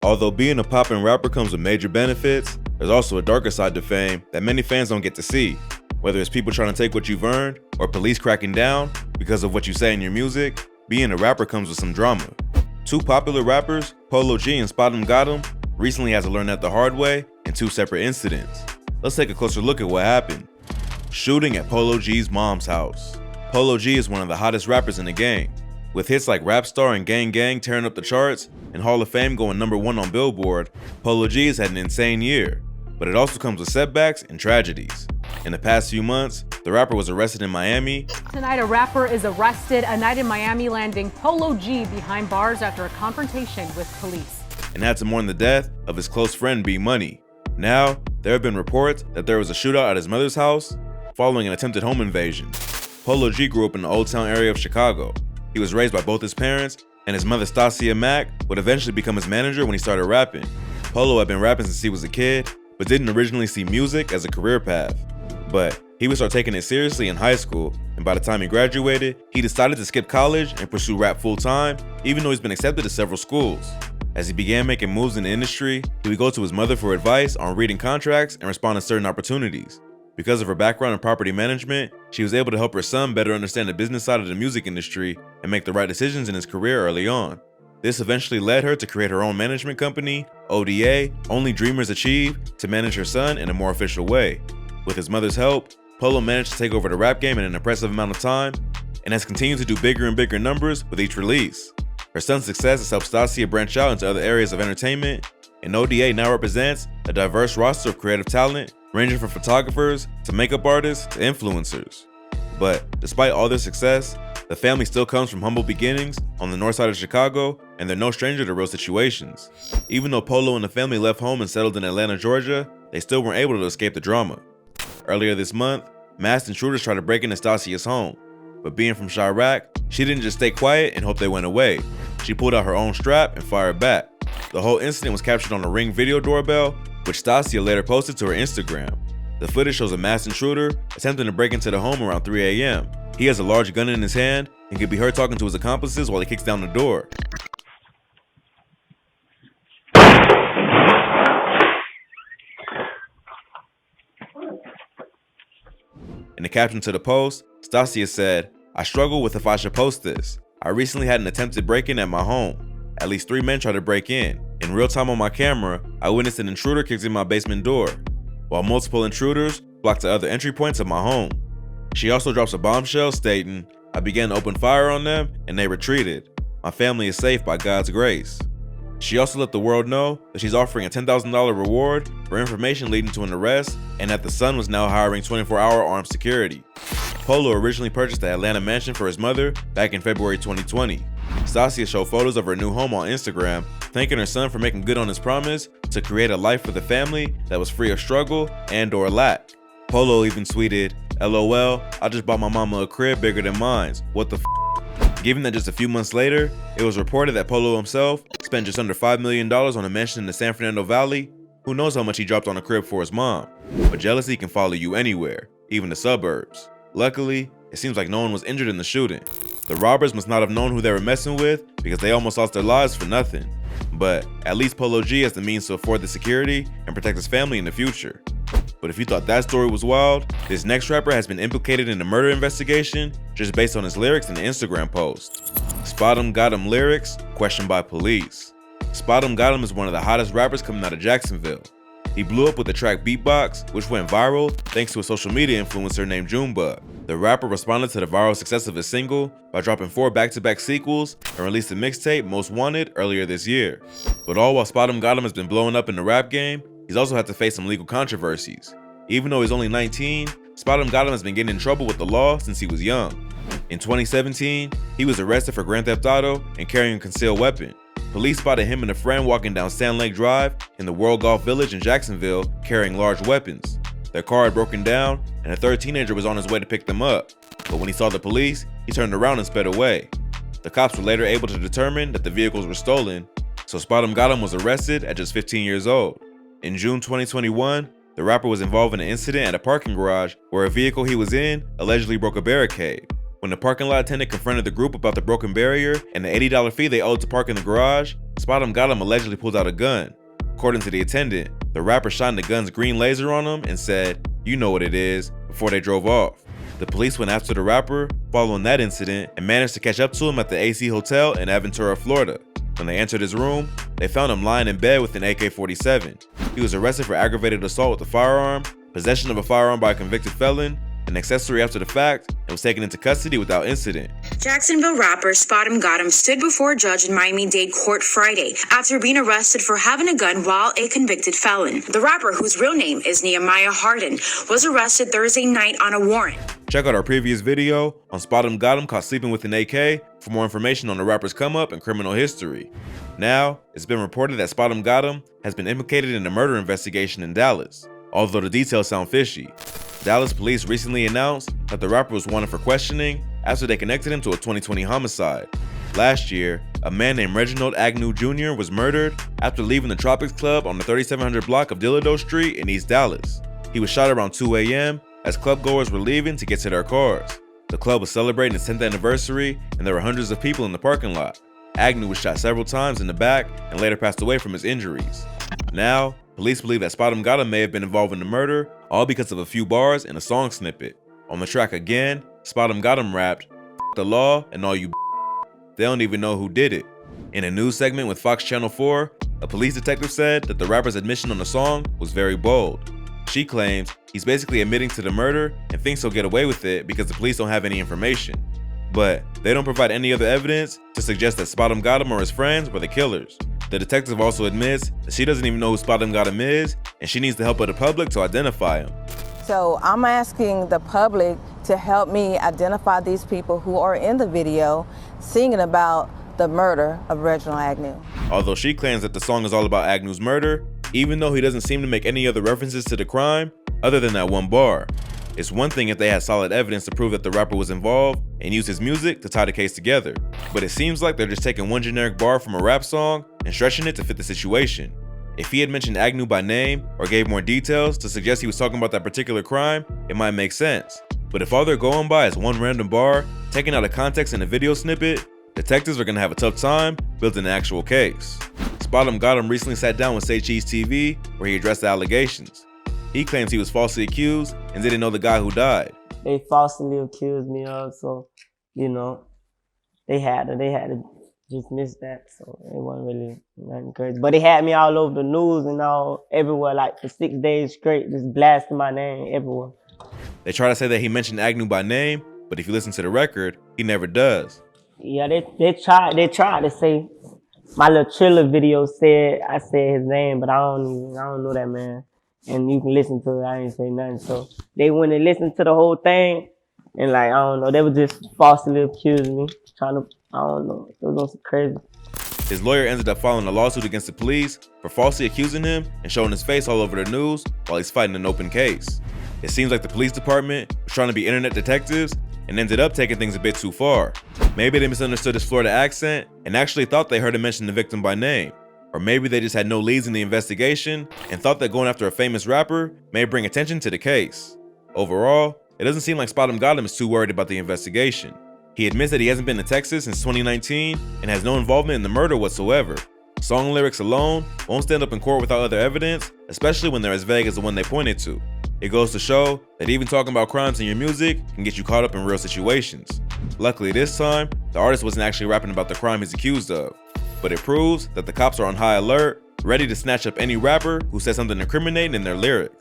Although being a poppin' rapper comes with major benefits, there's also a darker side to fame that many fans don't get to see. Whether it's people trying to take what you've earned, or police cracking down because of what you say in your music, being a rapper comes with some drama. Two popular rappers, Polo G and Spot Got 'em, recently had to learn that the hard way in two separate incidents. Let's take a closer look at what happened. Shooting at Polo G's mom's house. Polo G is one of the hottest rappers in the game. With hits like Rap Star and Gang Gang tearing up the charts, and Hall of Fame going #1 on Billboard, Polo G has had an insane year. But it also comes with setbacks and tragedies. In the past few months, the rapper was arrested in Miami. Tonight, a rapper is arrested, a night in Miami landing Polo G behind bars after a confrontation with police. And had to mourn the death of his close friend B Money. Now, there have been reports that there was a shootout at his mother's house following an attempted home invasion. Polo G grew up in the Old Town area of Chicago. He was raised by both his parents, and his mother Stacia Mack would eventually become his manager when he started rapping. Polo had been rapping since he was a kid, but didn't originally see music as a career path. But he would start taking it seriously in high school, and by the time he graduated, he decided to skip college and pursue rap full-time, even though he's been accepted to several schools. As he began making moves in the industry, he would go to his mother for advice on reading contracts and respond to certain opportunities. Because of her background in property management, she was able to help her son better understand the business side of the music industry and make the right decisions in his career early on. This eventually led her to create her own management company, ODA, Only Dreamers Achieve, to manage her son in a more official way. With his mother's help, Polo managed to take over the rap game in an impressive amount of time, and has continued to do bigger and bigger numbers with each release. Her son's success has helped Stacia branch out into other areas of entertainment, and ODA now represents a diverse roster of creative talent, ranging from photographers to makeup artists to influencers. But despite all their success, the family still comes from humble beginnings on the north side of Chicago, and they're no stranger to real situations. Even though Polo and the family left home and settled in Atlanta, Georgia, they still weren't able to escape the drama. Earlier this month, masked intruders tried to break into Stacia's home, but being from Chiraq, she didn't just stay quiet and hope they went away. She pulled out her own strap and fired back. The whole incident was captured on a Ring video doorbell, which Stacia later posted to her Instagram. The footage shows a masked intruder attempting to break into the home around 3 a.m. He has a large gun in his hand and can be heard talking to his accomplices while he kicks down the door. In the caption to the post, Stacia said, "I struggle with if I should post this. I recently had an attempted break-in at my home. At least 3 men tried to break in. In real time on my camera, I witnessed an intruder kick in my basement door, while multiple intruders blocked the other entry points of my home." She also drops a bombshell stating, "I began to open fire on them and they retreated. My family is safe by God's grace." She also let the world know that she's offering a $10,000 reward for information leading to an arrest, and that the son was now hiring 24-hour armed security. Polo originally purchased the Atlanta mansion for his mother back in February 2020. Stacia showed photos of her new home on Instagram, thanking her son for making good on his promise to create a life for the family that was free of struggle and/or lack. Polo even tweeted, "LOL, I just bought my mama a crib bigger than mine's. What the f?" Given that just a few months later, it was reported that Polo himself spent just under $5 million on a mansion in the San Fernando Valley, who knows how much he dropped on a crib for his mom. But jealousy can follow you anywhere, even the suburbs. Luckily, it seems like no one was injured in the shooting. The robbers must not have known who they were messing with because they almost lost their lives for nothing. But at least Polo G has the means to afford the security and protect his family in the future. But if you thought that story was wild, this next rapper has been implicated in a murder investigation just based on his lyrics in the Instagram post. Spot Got 'em lyrics questioned by police. Spot Got 'em is one of the hottest rappers coming out of Jacksonville. He blew up with the track Beatbox, which went viral thanks to a social media influencer named Junebug. The rapper responded to the viral success of his single by dropping 4 back-to-back sequels and released the mixtape Most Wanted earlier this year. But all while Spot Got 'em has been blowing up in the rap game, he's also had to face some legal controversies. Even though he's only 19, Spot Got 'em has been getting in trouble with the law since he was young. In 2017, he was arrested for Grand Theft Auto and carrying a concealed weapon. Police spotted him and a friend walking down Sand Lake Drive in the World Golf Village in Jacksonville carrying large weapons. Their car had broken down and a third teenager was on his way to pick them up. But when he saw the police, he turned around and sped away. The cops were later able to determine that the vehicles were stolen, so Spot Got 'em was arrested at just 15 years old. In June 2021, the rapper was involved in an incident at a parking garage where a vehicle he was in allegedly broke a barricade. When the parking lot attendant confronted the group about the broken barrier and the $80 fee they owed to park in the garage, Spot 'em Got 'em allegedly pulled out a gun. According to the attendant, the rapper shined the gun's green laser on him and said, "You know what it is," before they drove off. The police went after the rapper following that incident and managed to catch up to him at the AC Hotel in Aventura, Florida. When they entered his room, they found him lying in bed with an AK-47. He was arrested for aggravated assault with a firearm, possession of a firearm by a convicted felon, an accessory after the fact, and was taken into custody without incident. Jacksonville rapper Spot 'em Got 'em stood before a judge in Miami-Dade court Friday after being arrested for having a gun while a convicted felon. The rapper, whose real name is Nehemiah Harden, was arrested Thursday night on a warrant. Check out our previous video on Spot 'em Got 'em caught sleeping with an AK for more information on the rapper's come up and criminal history. Now, it's been reported that Spot 'em Got 'em has been implicated in a murder investigation in Dallas, although the details sound fishy. Dallas police recently announced that the rapper was wanted for questioning after they connected him to a 2020 homicide. Last year, a man named Reginald Agnew Jr. was murdered after leaving the Tropics Club on the 3700 block of Dillado Street in East Dallas. He was shot around 2 a.m. as clubgoers were leaving to get to their cars. The club was celebrating its 10th anniversary and there were hundreds of people in the parking lot. Agnew was shot several times in the back and later passed away from his injuries. Now, police believe that Spot 'em Got 'em may have been involved in the murder, all because of a few bars and a song snippet. On the track again, Spot 'em Got 'em rapped, "F the law and all you They don't even know who did it." In a news segment with Fox Channel 4, a police detective said that the rapper's admission on the song was very bold. She claims he's basically admitting to the murder and thinks he'll get away with it because the police don't have any information. But they don't provide any other evidence to suggest that Spot 'em Got 'em or his friends were the killers. The detective also admits that she doesn't even know who Spot 'em Got 'em is, and she needs the help of the public to identify him. So I'm asking the public to help me identify these people who are in the video singing about the murder of Reginald Agnew. Although she claims that the song is all about Agnew's murder, even though he doesn't seem to make any other references to the crime other than that one bar. It's one thing if they had solid evidence to prove that the rapper was involved and used his music to tie the case together, but it seems like they're just taking one generic bar from a rap song and stretching it to fit the situation. If he had mentioned Agnew by name or gave more details to suggest he was talking about that particular crime, it might make sense. But if all they're going by is one random bar, taken out of context in a video snippet, detectives are gonna have a tough time building an actual case. Spot 'em Got 'em recently sat down with Say Cheese TV where he addressed the allegations. He claims he was falsely accused and didn't know the guy who died. They falsely accused me of, so, they had to dismiss that, so it wasn't really nothing crazy. But they had me all over the news and all everywhere, like for 6 days straight, just blasting my name everywhere. They try to say that he mentioned Agnew by name, but if you listen to the record, he never does. Yeah, they tried to say my little Triller video said I said his name, but I don't know that man. And you can listen to it, I ain't say nothing. So they went and listened to the whole thing, and I don't know, they were just falsely accusing me, trying to, I don't know, it was crazy. His lawyer ended up filing a lawsuit against the police for falsely accusing him and showing his face all over the news while he's fighting an open case. It seems like the police department was trying to be internet detectives and ended up taking things a bit too far. Maybe they misunderstood his Florida accent and actually thought they heard him mention the victim by name. Or maybe they just had no leads in the investigation and thought that going after a famous rapper may bring attention to the case. Overall, it doesn't seem like Spot 'em Got 'em is too worried about the investigation. He admits that he hasn't been to Texas since 2019 and has no involvement in the murder whatsoever. Song lyrics alone won't stand up in court without other evidence, especially when they're as vague as the one they pointed to. It goes to show that even talking about crimes in your music can get you caught up in real situations. Luckily this time, the artist wasn't actually rapping about the crime he's accused of. But it proves that the cops are on high alert, ready to snatch up any rapper who says something incriminating in their lyrics.